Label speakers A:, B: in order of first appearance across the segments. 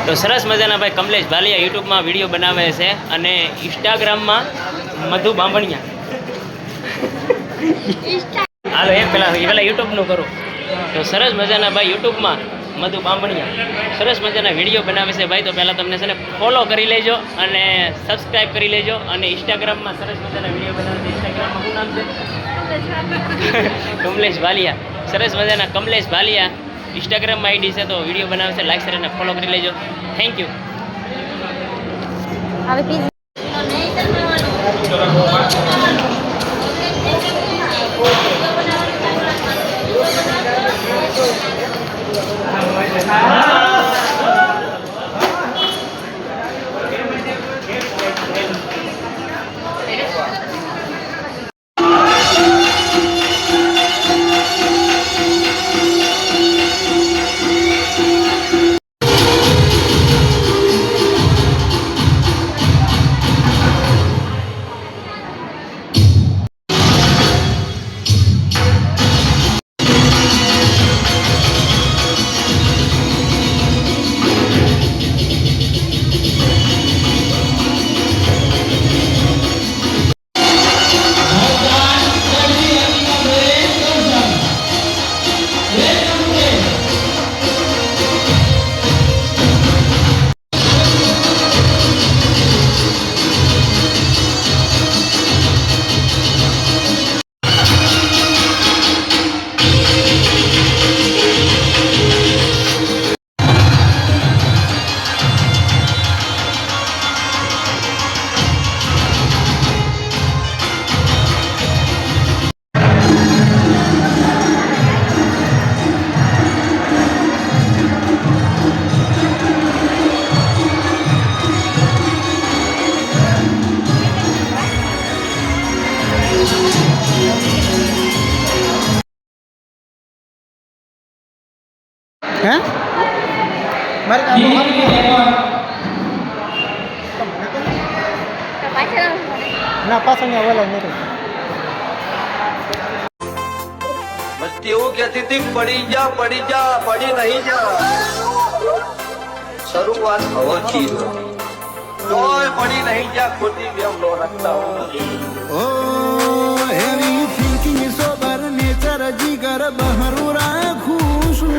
A: તો સરસ મજાના ભાઈ કમલેશ ભાલિયા યુટ્યુબમાં વિડીયો બનાવે છે અને ઇન્સ્ટાગ્રામમાં મધુ બાંભણિયા હાલો પેલા યુટ્યુબનું કરું. તો સરસ મજાના ભાઈ યુટ્યુબમાં મધુ બાંભણિયા સરસ મજાના વિડીયો બનાવે છે ભાઈ. તો પહેલાં તમને છે ને ફોલો કરી લેજો અને સબસ્ક્રાઈબ કરી લેજો. અને ઇન્સ્ટાગ્રામમાં સરસ મજાના વિડીયો બનાવે છે. ઇન્સ્ટાગ્રામમાં શું નામ છે? કમલેશ ભાલિયા. સરસ મજાના કમલેશ ભાલિયા ઇન્સ્ટાગ્રામમાં આઈડી છે. તો વિડીયો બનાવે છે, લાઈક શેર અને ફોલો કરી લેજો. Thank you.
B: ના પાછળની અવાજ નથી.
C: બસ એવું કહેતી હતી પડી જા પડી નહીં જા. શરૂઆત હવાથી તોય પડી નહીં જા. ખોટી બેમ નો રખતા
D: ઓ હેવી થિંકિંગ સોબર નેચર જીગર બહરું રાખું છું.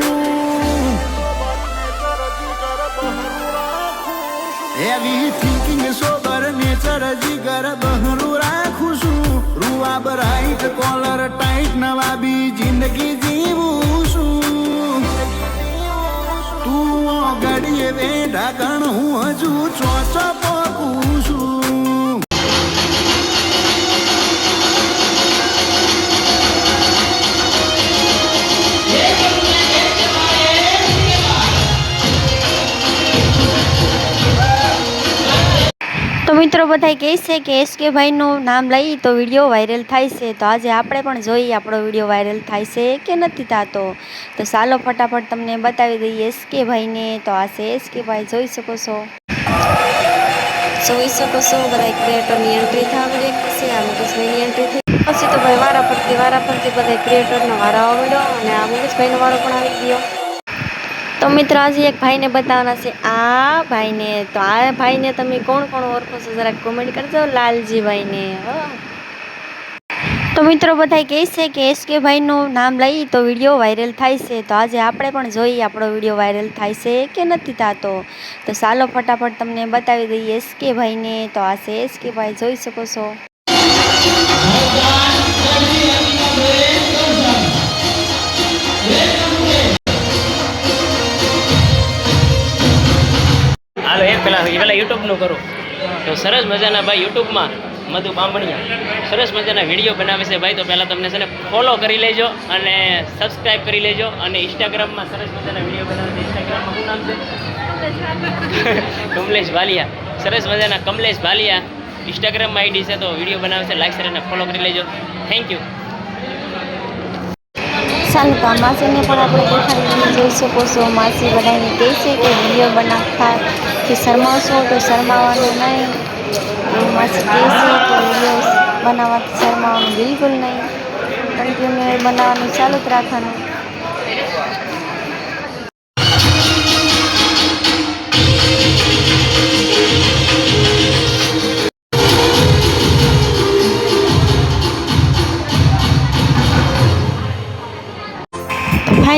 D: હેવી થિંકિંગ સોબર નેચર જીગર બહરું રાખું છું. રૂઆબ રાઈટ કોલર ટાઈટ નવાબી જિંદગી જીવું છું. તું ગડીએ બે ઢાકણ હું હજુ ચોચો પોકું છું.
E: તો મિત્રો બધા કહે છે કે એસકે ભાઈનું નામ લઈ તો વિડીયો વાયરલ થાય છે. તો આજે આપણે પણ જોઈએ આપણો વિડીયો વાયરલ થાય છે કે નથી થતો. તો ચાલો ફટાફટ તમને બતાવી દઈએ એસકે ભાઈને. તો આ છે એસકે ભાઈ, જોઈ શકો છો બધા ક્રિએટરની એન્ટ્રી થવા છે. આ મુકેશભાઈની એન્ટ્રી થઈ પછી તો ભાઈ વારા ફરતી બધા ક્રિએટરનો વારો આવ્યો અને આ મુકેશભાઈનો વારો પણ આવી ગયો. તો મિત્રો આજે એક ભાઈને બતાવવાના છે. આ ભાઈને તો આ ભાઈને તમે કોણ ઓળખો છો જરાક કોમેન્ટ કરજો. લાલજી ભાઈને. તો મિત્રો બધા કહે છે કે એસકે ભાઈનું નામ લઈ તો વિડીયો વાયરલ થાય છે. તો આજે આપણે પણ જોઈએ આપણો વિડીયો વાયરલ થાય છે કે નથી થતો. તો ચાલો ફટાફટ તમને બતાવી દઈએ એસકે ભાઈને. તો આ છે એસકે ભાઈ, જોઈ શકો છો.
A: હાલો પેલા યુટ્યુબનું કરું. તો સરસ મજાના ભાઈ યુટ્યુબમાં મધુ બાંભણિયા સરસ મજાના વિડીયો બનાવે છે ભાઈ. તો પહેલાં તમને છે ને ફોલો કરી લેજો અને સબસ્ક્રાઈબ કરી લેજો. અને ઇન્સ્ટાગ્રામમાં સરસ મજાના વિડીયો બનાવે છે. ઇન્સ્ટાગ્રામમાં શું નામ છે? કમલેશ ભાલિયા. સરસ મજાના કમલેશ ભાલિયા ઇન્સ્ટાગ્રામમાં આઈડી છે. તો વિડીયો બનાવે છે, લાઈક શેર અને ફોલો કરી લેજો. Thank you.
E: ચાલો તો આ માસીને પણ આપણે દેખાડીને જોઈ શકો છો. માસી બધાને કહે છે કે વિડીયો બનાવવાથી શરમાવશો તો શરમાવાનું નહીં. એવું માસી કહે છે કે વિડીયો બનાવવાથી શરમાવાનું બિલકુલ નહીં. કન્ટિન્યુ બનાવવાનું ચાલુ જ રાખવાનું.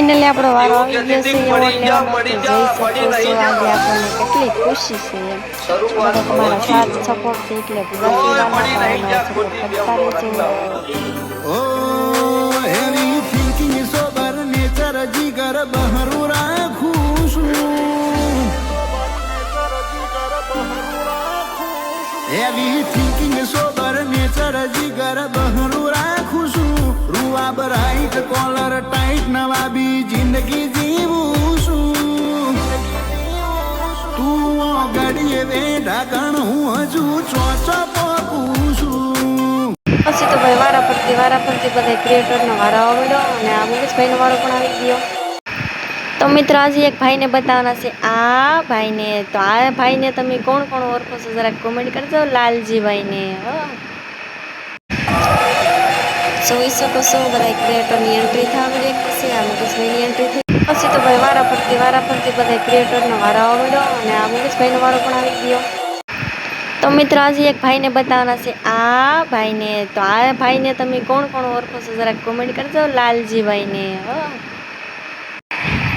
E: ફાઇનલી આપણો વારો આવી ગયો છે
C: પડી
E: એવોર્ડ
C: જા,
E: લેવાનો. તો
C: પડી
E: જોઈ
C: જા,
E: શકો
C: પડી
E: છો
C: નહીં
E: આજે
C: જા.
E: આપણને કેટલી ખુશી છે એમ.
C: શરૂઆત
E: બધા તમારા
C: ઓછી.
E: સાથ સપોર્ટથી એટલે
C: તોય પડી નહીં જા,
E: સપોર્ટ
C: ખોટી
E: કરતા
C: વ્યવહારો
E: રહેજો.
C: રખતા.
D: Oh, heavy thinking sober nature જીગર બહારું રાખું છું. Heavy thinking sober nature જીગર બહારું રાખું છું. રૂઆ બ્રાઇટ કોલર ટાઈટ નવાબી જિંદગી જીવું છું. તું ગડીએ વેઢા ગણ હું હજુ ચોચો પોકું છું.
E: પછી તો ભાઈ વારા ફરતી બધા ક્રિએટરનો વારો આવ્યો અને આ મુકેશભાઈનો વારો પણ આવી ગયો. તો મિત્રો આજે એક ભાઈને બતાવવાના છે. આ ભાઈને તમે કોણ ઓળખો છો જરાક કોમેન્ટ કરજો. લાલજીભાઈને જોઈ શકો છો બધા ક્રિએટરની એન્ટ્રી થવા મળી છે. આ મુકેશભાઈની એન્ટ્રી થઈ પછી તો ભાઈ વારા ફરતી બધા ક્રિએટરનો વારો આવ્યો અને આ મુકેશભાઈનો વારો પણ આવી ગયો. તો મિત્રો આજે એક ભાઈને બતાવવાના છે. આ ભાઈને તમે કોણ ઓળખો છો જરાક કોમેન્ટ કરજો. લાલજીભાઈને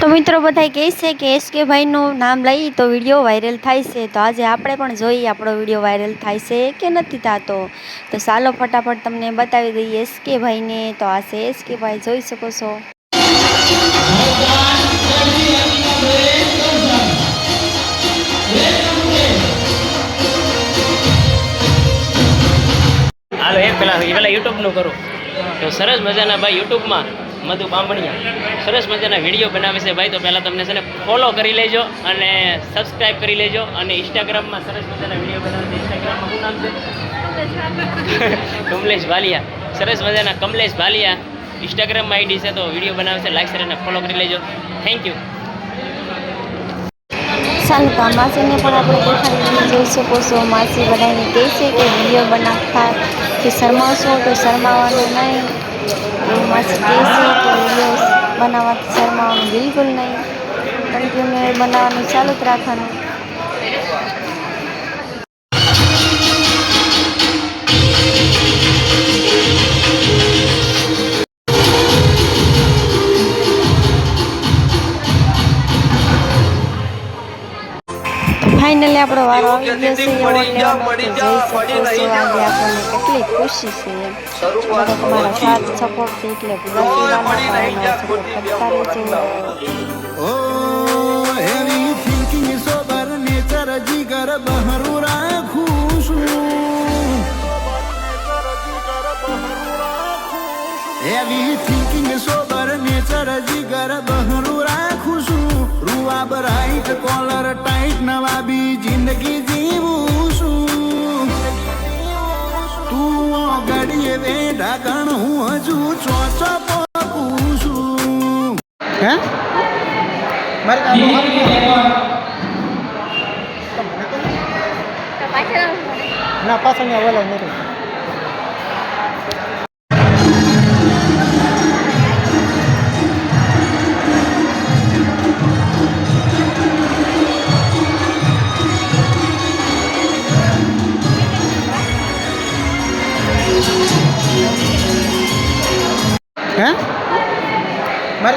E: તો મિત્રો બધા કહે છે કે SK ભાઈનું નામ લઈ તો વિડીયો વાયરલ થાય છે. તો આજે આપણે પણ જોઈએ આપણો વિડીયો વાયરલ થાય છે કે નથી થતો. તો ચાલો ફટાફટ તમને બતાવી દઈએ SK ભાઈને. તો આ છે SK ભાઈ, જોઈ શકો છો.
A: હાલો પેલા યુટ્યુબનું કરું. તો સરસ મજાના ભાઈ યુટ્યુબમાં મધુ બામણિયા સરસ મજાના વિડીયો બનાવે છે ભાઈ. તો પહેલાં તમને છે ને ફોલો કરી લેજો અને સબસ્ક્રાઈબ કરી લેજો. અને ઇન્સ્ટાગ્રામમાં સરસ મજાના વિડીયો બનાવે છે. ઇન્સ્ટાગ્રામમાં શું નામ છે? કમલેશ ભાલિયા. સરસ મજાના કમલેશ ભાલિયા ઇન્સ્ટાગ્રામમાં આઈડી છે. તો વિડીયો બનાવે છે, લાઈક શેર અને ફોલો કરી લેજો. Thank you.
E: ચાલો તો આ માસીને પણ આપણે દેખાડી જોઈ શકો છો. માસી બધાને કહે છે કે વિડીયો બનાવતા કે શરમાવશો તો શરમાવાનું નહીં. એવું માસી કહે છે કે વિડીયો બનાવવાથી શરમાવાનું બિલકુલ નહીં. કન્ટિન્યુ બનાવવાનું ચાલુ જ રાખવાનું. ફાઇનલી આપણો વારો આવી ગયો છે એવોર્ડ લેવાનો. તો જોઈ શકો છો આજે આપણને કેટલી ખુશી છે એમ. બધા તમારા સાથ સપોર્ટથી એટલે
C: તોય પડી નહીં જા,
E: સપોર્ટ
C: ખોટી
E: કરતા
C: વ્યવહારો
E: રહેજો.
C: રખતા.
D: Oh, heavy thinking sober nature જીગર બહારું રાખું છું. Heavy thinking sober nature જીગર બહારું રાખું છું. રૂઆ બ્રાઇટ કોલર ટાઈટ નવાબી જિંદગી જીવું છું. તું ગડીએ વેઢા ગણ હું હજુ ચોચો પોકું છું.
B: હે મારે ના પાછળ ઓલા નથી. હે મારે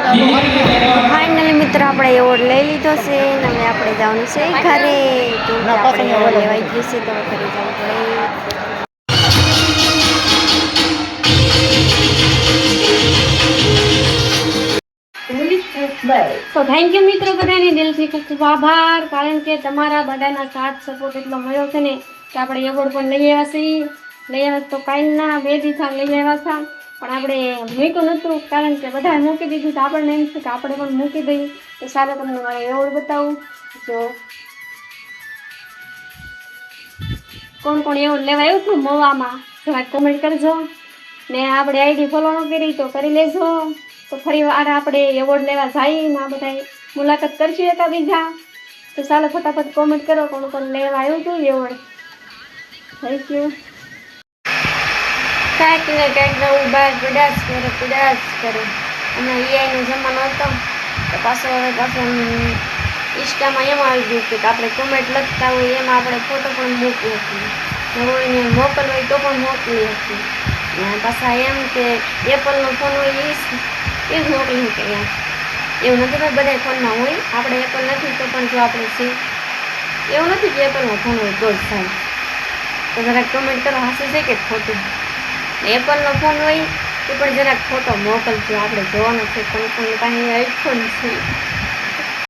E: ફાઇનલી મિત્રો આપણે એવોર્ડ લઈ લીધો છે અને હવે આપણે જવાનું છે ઘરે. કેમ કે આપણે એવોર્ડ લેવાઈ ગયું છે તો હવે ઘરે જવું પડે. તો થેન્ક યુ મિત્રો બધાને દિલથી ખૂબ ખૂબ આભાર. કારણ કે તમારા બધાના સાથ સપોર્ટ એટલો મળ્યો છે ને કે આપણે એવોર્ડ પણ લઈ આવ્યા છીએ. લઈ આવ્યા તો કાલના 2 દિવસ લઈ આવ્યા હતા પણ આપણે મૂક્યું નહોતું. કારણ કે બધાએ મૂકી દીધું તો આપણને એમ છે કે આપણે પણ મૂકી દઈએ. તો ચાલો તમને મારે એવોર્ડ બતાવું. જો કોણ એવોર્ડ લેવા આવ્યું હતું મવામાં જરા કોમેન્ટ કરજો. ને આપણે આઈડી ફોલો ન કરી તો કરી લેજો. તો ફરી વાર આપણે એવોર્ડ લેવા જઈએ ને આ બધા મુલાકાત કરશું એકા બીજા. તો ચાલો ફટાફટ કોમેન્ટ કરો કોણ લેવા આવ્યું હતું એવોર્ડ. Thank you. કાંઈક ને કાંઈક નવું બહાર પીડાશ કરે. હમણાં EIનો જમાનો હતો તો પાછો ઇન્સ્ટામાં એમ આવી ગયું કે આપણે કોમેન્ટ લખતા હોય એમાં આપણે ફોટો પણ મૂકી હતી. કોઈને મોકલવો હોય તો પણ મોકલી હતી. અને પાછા એમ કે એપલનો ફોન હોય એ જ મોકલી શકે એમ. એવું નથી ભાઈ બધા ફોનમાં હોય, આપણે એપલ નથી તો પણ જો આપણે છે એવું નથી કે એપલનો ફોન હોય તો જ થાય. તો જરાક કમેન્ટ કરો હાસું છે કે ખોટું. એપલનો ફોન હોય એ પણ જરાક ફોટો મોકલજો, આપણે જોવાનો છે. પણ પાસે આઈફોન છે.